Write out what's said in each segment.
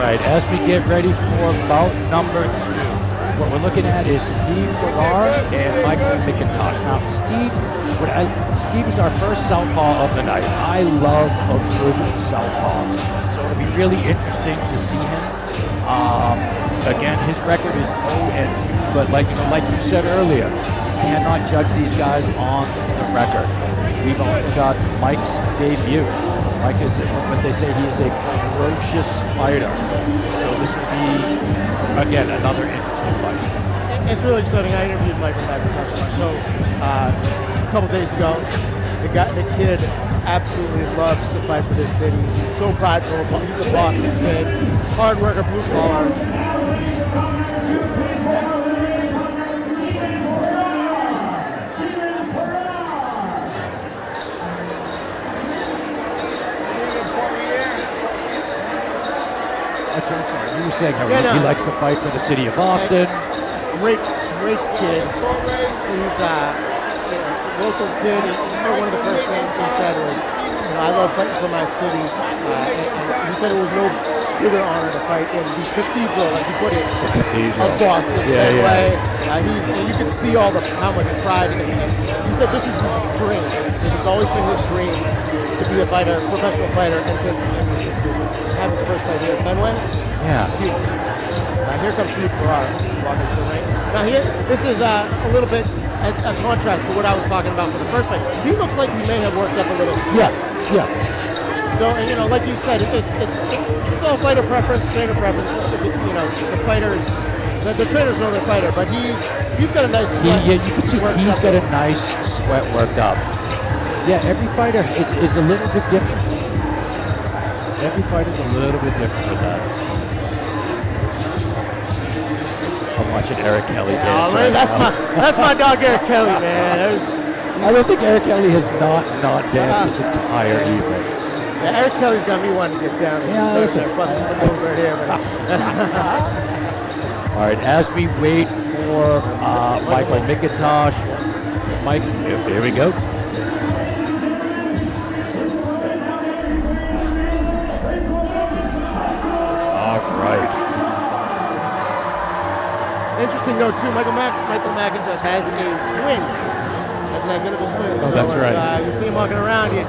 right, as we get ready for bout number 2, what we're looking at is Steve Farrar and Michael McIntosh. Now, Steve is our first southpaw of the night. I love a good southpaw, so it'll be really interesting to see him. Again, his record is 0-2, but like you said earlier, you cannot judge these guys on the record. We've also got Mike's debut. Mike is what they say, he is a ferocious fighter. So this will be, again, another interesting fight. It's really exciting. I interviewed Michael McIntosh on my show a couple days ago. The kid absolutely loves to fight for this city. He's so prideful. He's a Boston kid, hard worker, blue collar. I'm sorry, you were saying how he likes to fight for the city of Boston. Great kid. He's a local kid. One of the first things he said was, I love fighting for my city. And he said it was no bigger honor to fight in the cathedral, like he put it, of Boston. Fenway. You can see how much pride in him. He said this is his dream. This has always been his dream to be a fighter, professional fighter, and to have his first fight here at Fenway. Yeah. Here comes Steve Farrar walking to the ring. Now this is a little bit a contrast to what I was talking about for the first fight. He looks like he may have worked up a little. Yeah. So, and like you said, it's all fighter preference, trainer preference. The fighters, the trainers know the fighter, but he's got a nice sweat. Yeah, you can see he's got a nice sweat worked up. Yeah, every fighter is a little bit different. Every fighter's a little bit different with that. I'm watching Eric Kelly dance right that's my dog Eric Kelly, man. I don't think Eric Kelly has not danced this entire evening. Yeah, Eric Kelly's got me wanting to get down. Yeah, listen. Busting some moves right here. All right, as we wait for Michael McIntosh. Mike, here we go. All right. Interesting note too, Michael McIntosh has a twin. Has an identical twin. Oh, that's right. You see him walking around, you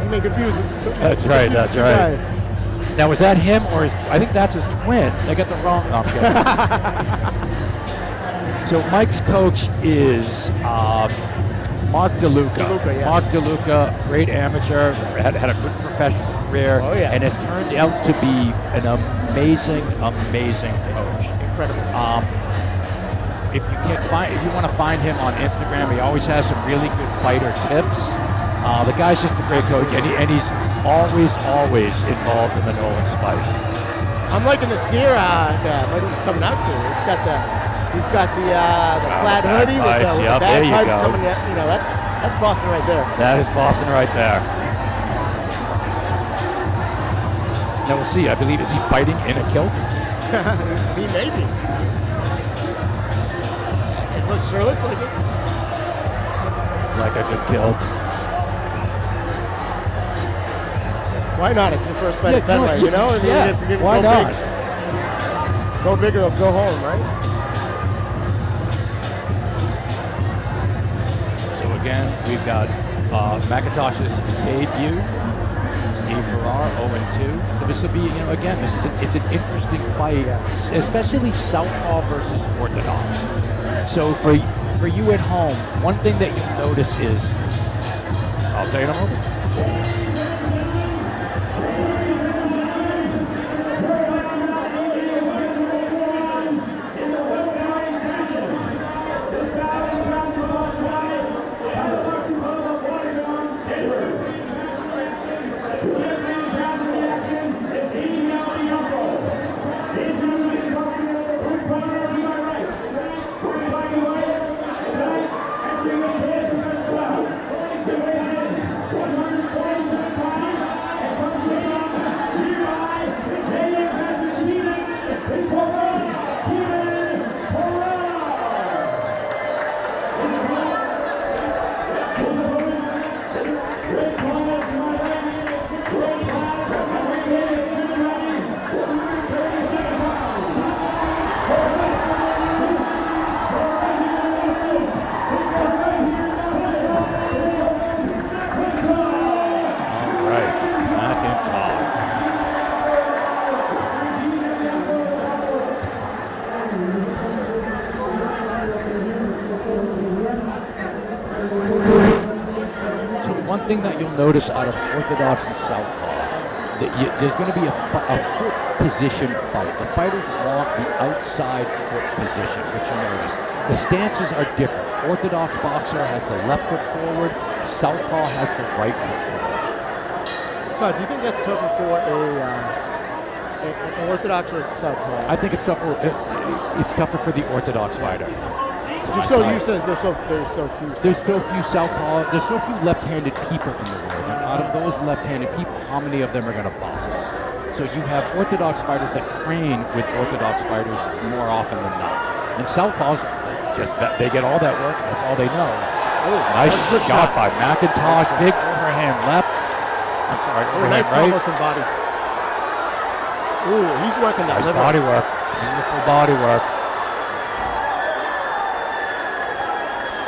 may confuse him. That's right. Now, was that him or I think that's his twin. They got the wrong. No, I'm kidding. So Mike's coach is Mark DeLuca. Yeah. Mark DeLuca, great amateur, had a good professional career, and has turned out to be an amazing coach. Incredible. If you want to find him on Instagram, he always has some really good fighter tips. The guy's just a great coach, and he's always involved in the Nolan's fight. I'm liking this gear that Michael's coming out to. He's got the flat hoodie with the bagpipes coming out. That's Boston right there. That is Boston right there. Now we'll see. I believe, is he fighting in a kilt? He may be. It sure looks like it. Like a good kilt. Why not? It's your first fight at Fenway, why not? Go big or go home, right? So again, we've got McIntosh's debut. Steve Farrar, 0-2. So this will be, again, it's an interesting fight, especially southpaw versus orthodox. So for you at home, one thing that you'll notice is, I'll tell you in a moment. thing that you'll notice out of orthodox and southpaw, there's going to be a foot position fight. The fighters want the outside foot position, which you notice. The stances are different. Orthodox boxer has the left foot forward. Southpaw has the right foot forward. So, do you think that's tougher for an orthodox or a southpaw? I think it's tougher. It's tougher for the orthodox fighter. You're so used to there's so few. There's so few southpaw. There's so few left-handed people in the world. And out of those left-handed people, how many of them are going to box? So you have orthodox fighters that train with orthodox fighters more often than not. And southpaws, just that they get all that work. That's all they know. Oh, nice shot by McIntosh. Big overhand left. I'm sorry, overhand nice right. combo some body. Ooh, he's working that. Nice body work. Beautiful body work.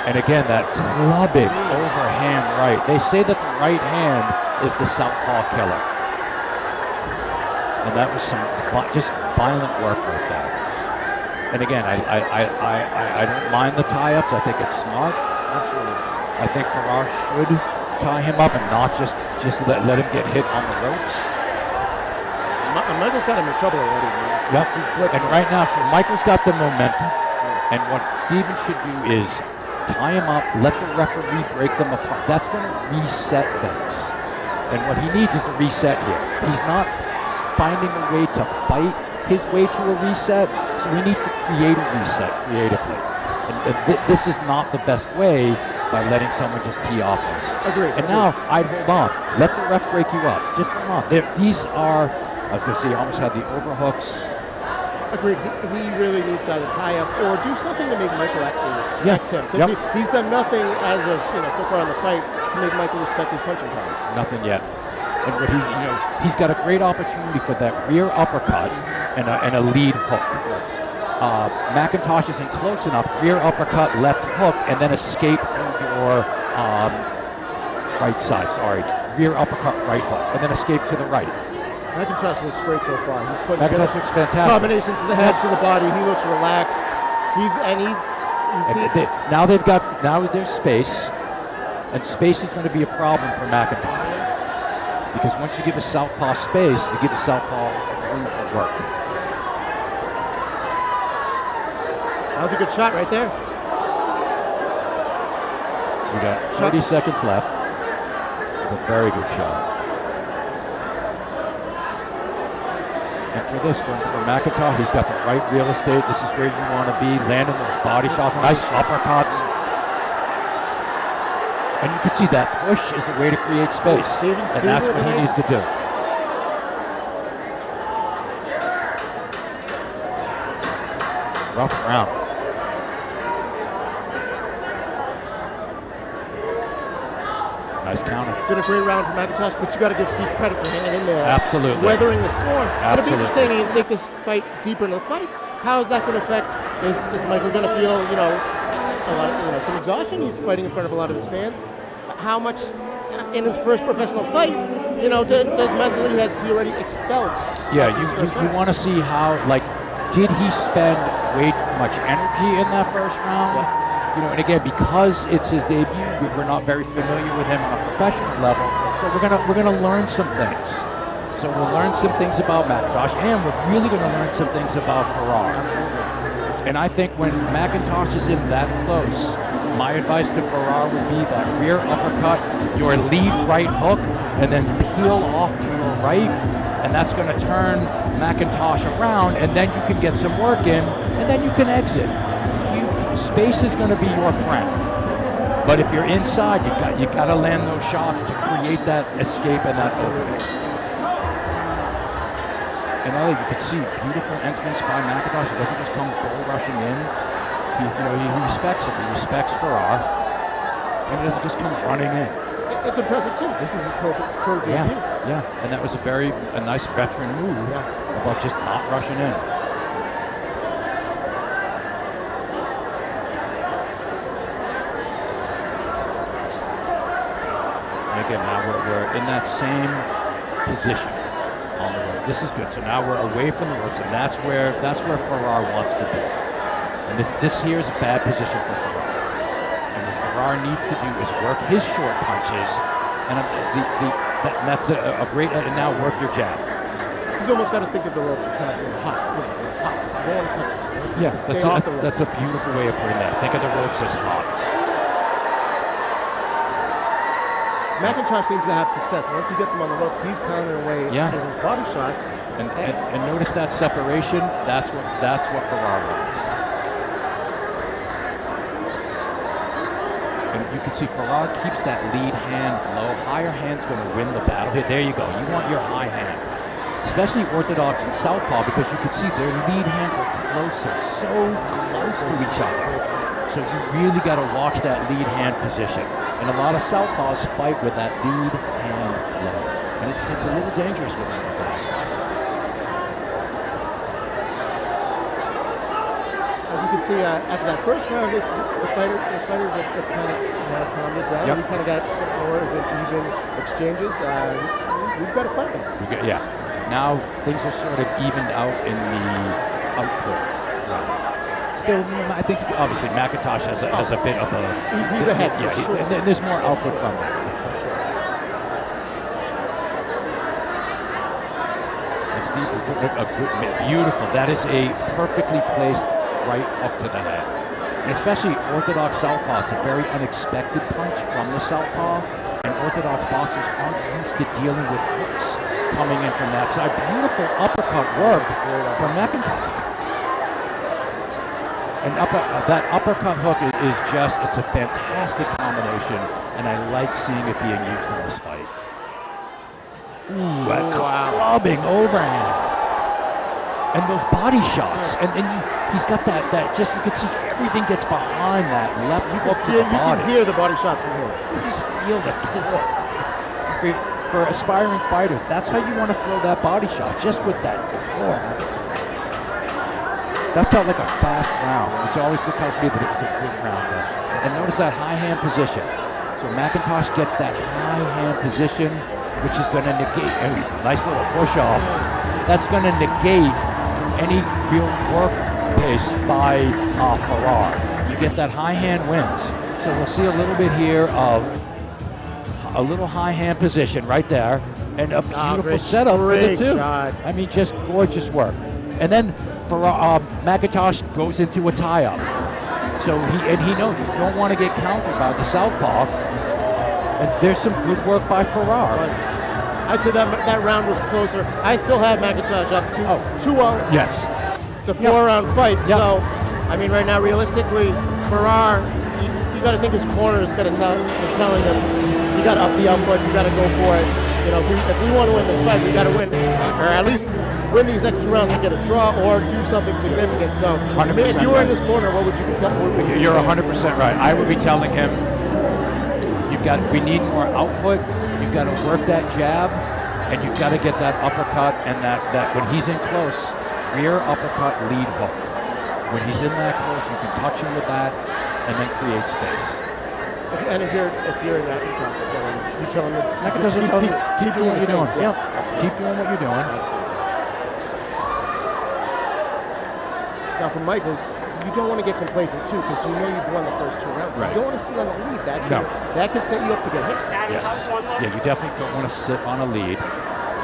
And again, that clubbing overhand right. They say that the right hand is the southpaw killer. And that was some just violent work right there. And again, I don't mind the tie-ups. I think it's smart. Absolutely. I think Farrar should tie him up and not just let him get hit on the ropes. Michael's got him in trouble already. Yep. And right now, so Michael's got the momentum. And what Steven should do is tie him up, let the referee break them apart. That's going to reset things. And what he needs is a reset here. He's not finding a way to fight his way to a reset, so he needs to create a reset creatively. And this is not the best way by letting someone just tee off on him. Agreed. And now, I'd hold on. Let the ref break you up. Just hold on. These are, I was going to say, you almost had the overhooks. Agreed. He really needs to either tie up or do something to make Michael actually respect him. Because he's done nothing as of so far in the fight to make Michael respect his punching power. Nothing yet. And what he's got a great opportunity for that rear uppercut and a lead hook. McIntosh isn't close enough. Rear uppercut, left hook, and then escape through your right side. Sorry, rear uppercut, right hook, and then escape to the right. McIntosh looks great so far. He's putting McIntosh looks fantastic. Combinations to the head, to the body. He looks relaxed. Now there's space, and space is going to be a problem for McIntosh because once you give a southpaw space, you give a southpaw room for work. That was a good shot right there. We got 30 seconds left. It's a very good shot. And for this one, for McIntosh, he's got the right real estate. This is where you want to be, landing those body shots, nice uppercuts. And you can see that push is a way to create space. And that's what he needs to do. Rough round. Nice counter. Been a great round for McIntosh, but you got to give Steve credit for hanging in there. Absolutely. Weathering the storm. It'll be Absolutely. interesting to take this fight deeper into the fight. How is that going to affect? Is Michael going to feel, a lot of, some exhaustion? He's fighting in front of a lot of his fans. How much in his first professional fight, does mentally has he already expelled? Yeah, you want to see how, did he spend way too much energy in that first round? Yeah. And again, because it's his debut, we're not very familiar with him on a professional level. So we're gonna learn some things. So we'll learn some things about McIntosh, and we're really gonna learn some things about Farrar. And I think when McIntosh is in that close, my advice to Farrar would be that rear uppercut, your lead right hook, and then peel off to your right, and that's going to turn McIntosh around, and then you can get some work in, and then you can exit. Space is going to be your friend, but if you're inside, you got to land those shots to create that escape and that opening. And you can see beautiful entrance by McIntosh. He doesn't just come bull rushing in. He respects it. He respects Farrar, and he doesn't just come running in. It's impressive too. This is a pro debut. Yeah, and that was a nice veteran move about just not rushing in. And again, now we're in that same position on the ropes. This is good. So now we're away from the ropes, and that's where Farrar wants to be. And this here is a bad position for Farrar. And what Farrar needs to do is work his short punches And that's a great, and now work your jab. He's almost got to think of the ropes as kind of hot. Hot. You don't want to touch it. Yeah, that's a beautiful way of putting that. Think of the ropes as hot. McIntosh seems to have success. Once he gets him on the ropes, he's pounding away with his body shots. And notice that separation. That's what Farrar wants. And you can see Farrar keeps that lead hand low. Higher hand's going to win the battle here. There you go. You want your high hand, especially orthodox and southpaw, because you can see their lead hands are closer, so close to each other. So you really got to watch that lead hand position. And a lot of southpaws fight with that lead hand low, and it's a little dangerous with that. As you can see, after that first round, the fighters have kind of calmed it down. Yep. We kind of got more of an even exchanges. We've got to fight them. Now things are sort of evened out in the output. Still, I think obviously McIntosh has a bit of a. He's ahead. Sure. And there's more output from him. And Steve, beautiful. That is a perfectly placed right up to the head. And especially orthodox southpaw, it's a very unexpected punch from the southpaw. And orthodox boxers aren't used to dealing with hooks coming in from that side. Beautiful uppercut work from McIntosh. And that uppercut hook is it's a fantastic combination, and I like seeing it being used in this fight. Ooh, clubbing overhand. And those body shots, and he's got that just, you can see everything gets behind that left hook to the body. You can hear the body shots from here. You just feel the torque. For aspiring fighters, that's how you want to throw that body shot, just with that torque. That felt like a fast round, which always tells me that it was a good round. And notice that high hand position. So McIntosh gets that high hand position, which is going to negate, nice little push off. That's going to negate any real work pace by Farrar. You get that high hand wins. So we'll see a little bit here of a little high hand position right there, and a beautiful setup for the two. Shot. I mean, just gorgeous work. And then McIntosh goes into a tie-up. So he knows you don't want to get countered by the southpaw. And there's some good work by Farrar. I'd say that round was closer. I still have McIntosh up 2-0. Yes. It's a 4-round fight. Yep. So, I mean, right now, realistically, Farrar, you got to think his corner is telling him, you got to up the output, you got to go for it. You know, if we want to win this fight, we got to win, or at least win these next 2 rounds to get a draw or do something significant. So, I mean, if you were in this corner, what would you be telling him? You're 100% right. I would be telling him, we need more output. You've got to work that jab, and you've got to get that uppercut, and that when he's in close, rear uppercut, lead hook. When he's in that close, you can touch him with that, and then create space. And if you're in that, you tell him to keep doing what you're doing. Yeah, keep doing what you're doing. Now, for Michael, you don't want to get complacent too, because you know you've won the first 2 rounds. Right. You don't want to sit on the lead. That can set you up to get hit. Yes. Yeah, you definitely don't want to sit on a lead.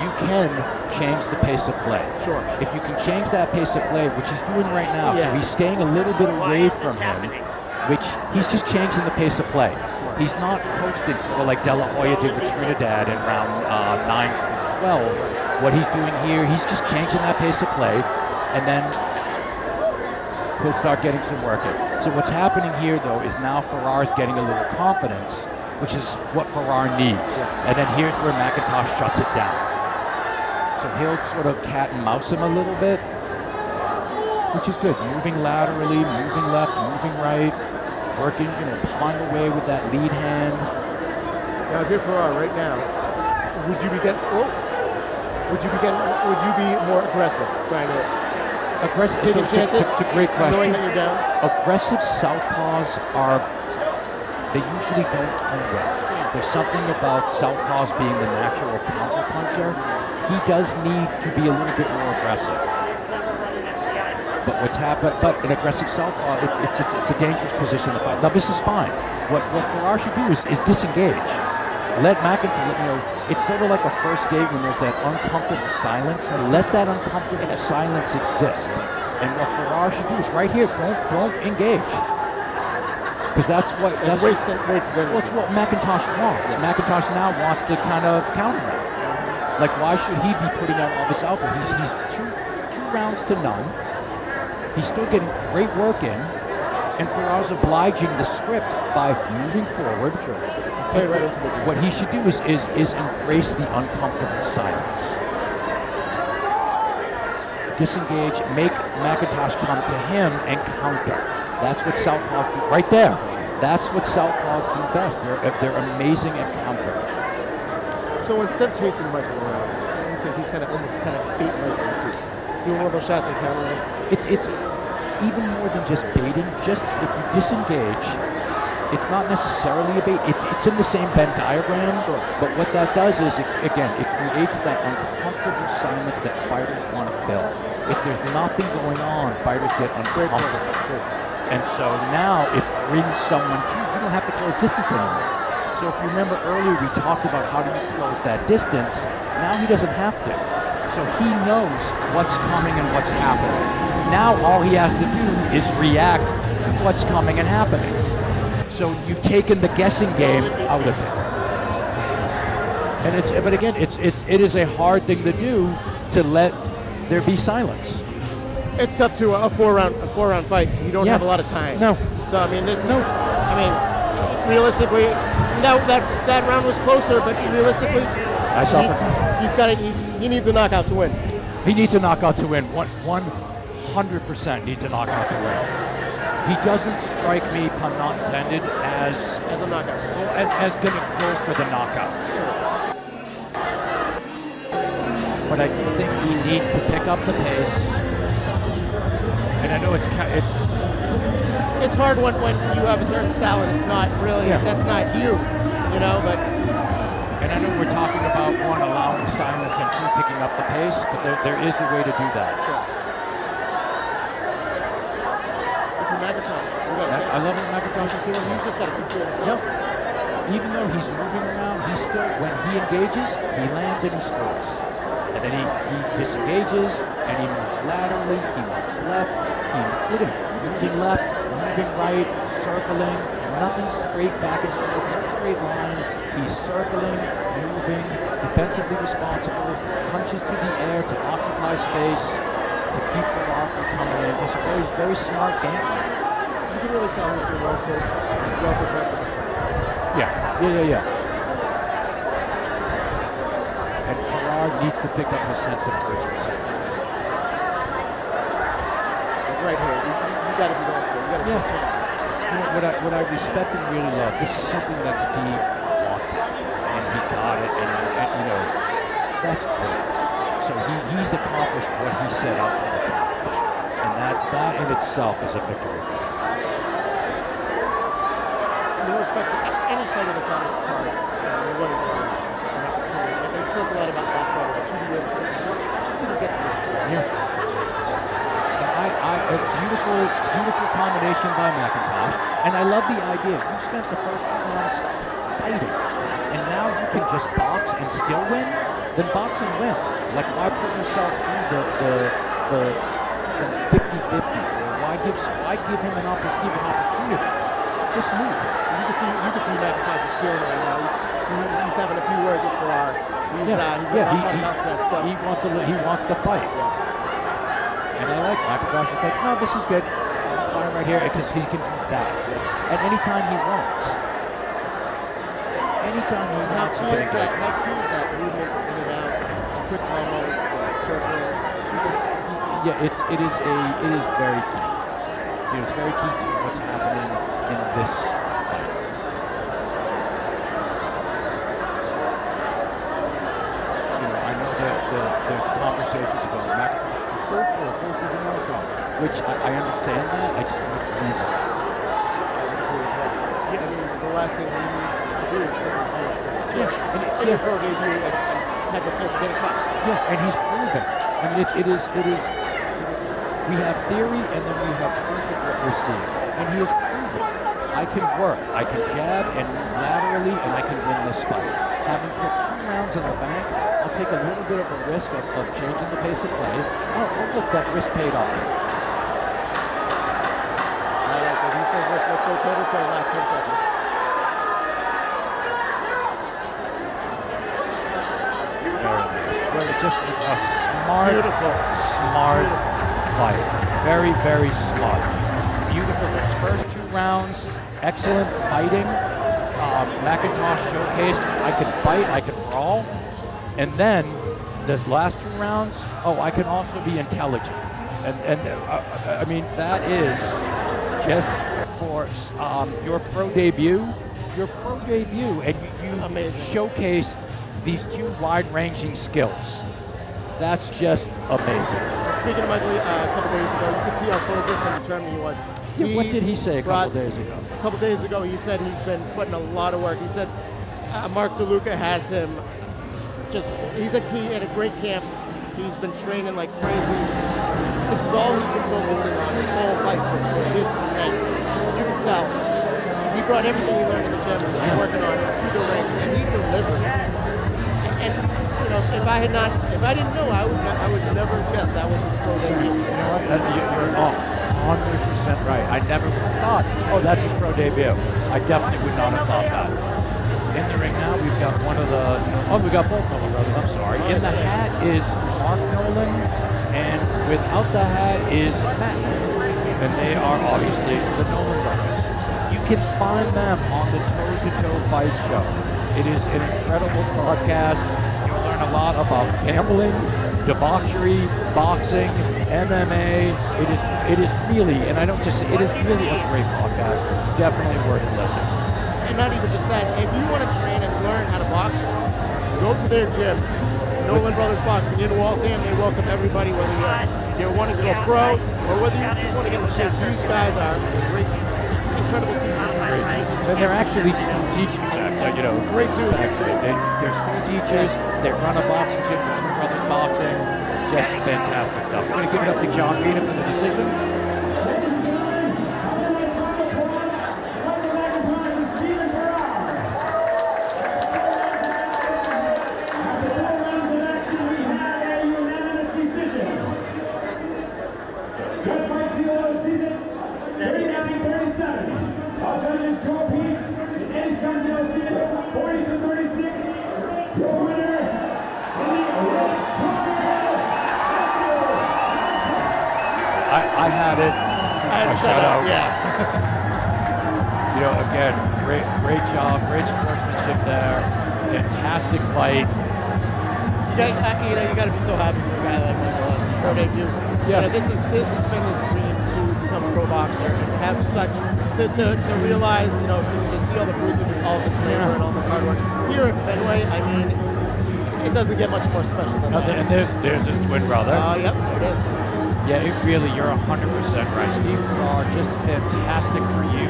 You can change the pace of play. Sure. If you can change that pace of play, which he's doing right now, so he's staying a little bit away from him, which he's just changing the pace of play. He's not posting like De La Hoya did with Trinidad in round 9-12. What he's doing here, he's just changing that pace of play, and then he'll start getting some work in. So what's happening here, though, is now Farrar's getting a little confidence, which is what Farrar needs. And then here's where McIntosh shuts it down. So he'll sort of cat and mouse him a little bit, which is good. Moving laterally, moving left, moving right, working, pawing away with that lead hand. Now, if you're Farrar right now, would you be more aggressive, trying to taking chances? It's a great question. Knowing that you're down? Aggressive southpaws they usually don't play well. There's something about southpaws being the natural counter-puncher. He does need to be a little bit more aggressive. But what's happened? But an aggressive southpaw, it's a dangerous position to fight. Now this is fine. What Farrar should do is disengage. let McIntosh, it's sort of like a first date when there's that uncomfortable silence. Let that uncomfortable silence exist. And what Farrar should do is right here, don't engage. Because that's what McIntosh wants. Yeah. McIntosh now wants to kind of counter it. Like, why should he be putting out all this output? He's two rounds to none. He's still getting great work in. And Farrar's obliging the script by moving forward. What he should do is embrace the uncomfortable silence. Disengage, make McIntosh come to him and counter. That's what southpaws do right there. That's what southpaws do best. They're amazing at countering. So instead of chasing Michael around, I think he's almost bait Michael too. Doing one of those shots and countering. It's even more than just baiting. Just if you disengage, it's not necessarily a bait. It's in the same Venn diagram. Sure. But what that does is, it creates that uncomfortable silence that fighters want to fill. If there's nothing going on, fighters get uncomfortable. And so now it brings someone to you. You don't have to close distance anymore. So if you remember earlier, we talked about how do you close that distance. Now he doesn't have to. So he knows what's coming and what's happening. Now all he has to do is react to what's coming and happening. So you've taken the guessing game out of it. And it is a hard thing to do, to let there be silence. It's tough to a four round fight. You don't have a lot of time. No. So realistically, that round was closer, but realistically, he needs a knockout to win. He needs a knockout to win. 100% needs a knockout to win. He doesn't strike me, pun not intended, as a knockout. As going to go for the knockout. But I think he needs to pick up the pace. And I know it's hard when you have a certain style and it's not really, that's not you, but. And I know we're talking about one, allowing silence, and two, picking up the pace, but there is a way to do that. Sure. I love what McIntosh is doing. He's just got to control himself. Even though he's moving around, when he engages, he lands and he scores. And then he disengages, and he moves laterally, he moves left, look at him, moving left, moving right, circling, nothing straight back and forth, no straight line. He's circling, moving, defensively responsible, punches to the air to occupy space, to keep the rock from coming in. It's a very, very smart game plan. You can really tell he's been well coached, well protected. Yeah. And Farrar needs to pick up his sense of urgency. Right here, you got to be going for it. What I respect and really love, this is something that Steve wanted, and he got it, and that's great. So he's accomplished what he set out to accomplish, and that in itself is a victory. In respect to any fighter that's on this card, what an opportunity. It says a lot about that fighter, that you be able to get to this point. Yeah. A beautiful combination by McIntosh, and I love the idea. You spent the first 2 rounds fighting, and now you can just box and still win. Then box and win. Like, why put yourself through the 50-50? Why give him an opportunity? Just move. You can see McIntosh is feeling right now. He's having a few words with Farrar. He wants to fight. And I like McIntosh is like, no, this is good. I'm fine right here, because he can do that. And anytime he wants. How key is that movement in and out, quick combos, circling? Yeah, it is very key. It's very key to what's happening in this fight. I know that there's conversations about McIntosh. Which I understand that. I just want to believe it. The last thing he needs to do is take a chance. And Pro gave you have a chance to get a cut. Yeah, and he's proven. I mean, it is. We have theory, and then we have proof of what we're seeing. And he has proven. I I can work, I can jab and laterally, and I can win this fight. Having put 2 rounds in the bank, I'll take a little bit of a risk of changing the pace of play. Oh, look, that risk paid off. I like it. He says, let's go toe-to-toe last 10 seconds. Just a smart, Beautiful. smart fight. Very, very smart. Beautiful. His first 2 rounds, excellent fighting. McIntosh showcased I can fight, I can brawl. And then the last 2 rounds, I can also be intelligent. And I mean, that is just for your pro debut. And you Amazing. Showcased these 2 wide-ranging skills. That's just amazing. Speaking of Michael, a couple days ago, you could see how focused and determined he was. What did he say a couple days ago? A couple days ago, he said he's been putting a lot of work. He said Mark DeLuca has him he's at a great camp. He's been training like crazy. This is all he's been focusing on his whole life for this event. You can tell. He brought everything he learned in the gym and working on it to the ring, and he delivered. And if I didn't know, I would never guess that was his pro debut. You know what? You're off. 100% right. I never would have thought, that's his pro debut. I definitely would not have thought that. In the ring now, we've got we got both Nolan brothers, I'm sorry. In the hat is Mark Nolan, and without the hat is Matt. And they are obviously the Nolan brothers. You can find them on the Toe-to-Toe Fight Show. It is an incredible podcast. You'll learn a lot about gambling, debauchery, boxing, MMA. It is really, and I don't just say, it is really a great podcast. Definitely worth a listen. And not even just that, if you want to train and learn how to box, go to their gym. Nolan Brothers Boxing in Waltham. They welcome everybody, whether you're wanting to go pro or whether you just want to get in shape. These guys are great, incredible team. And they're actually school teachers, Great too. They're school teachers. They run a boxing gym, Nolan Brothers Boxing. Just fantastic stuff. We're going to give it up to John Green for the decision. I had it. I had to shut up. Yeah. Again, great job, great sportsmanship there. Fantastic fight. You got to be so happy for a guy like Michael on his pro debut. Yeah. This has been his dream to become a pro boxer and to have to realize, to see all the fruits of all this labor and all this hard work here at Fenway. I mean, it doesn't get much more special than that. And there's his twin brother. Yep, there it is. Yeah, you're 100% right. Steve Farrar, just fantastic for you.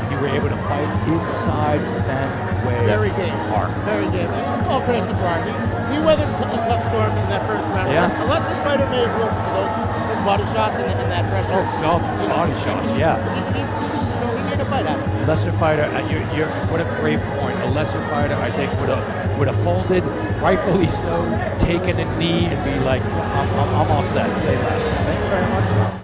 You were able to fight inside Fenway Very game. Park. Very game. All credit to Farrar. He weathered a tough storm in that first round. Yeah. Unless his fighter may have wilted to those body shots and that pressure. Body shots, yeah. He made a fight out of it. Lesser fighter, what a great point. A lesser fighter, I think, would have folded, rightfully so, taken a knee and be like, I'm all set. Say less. Thank you very much.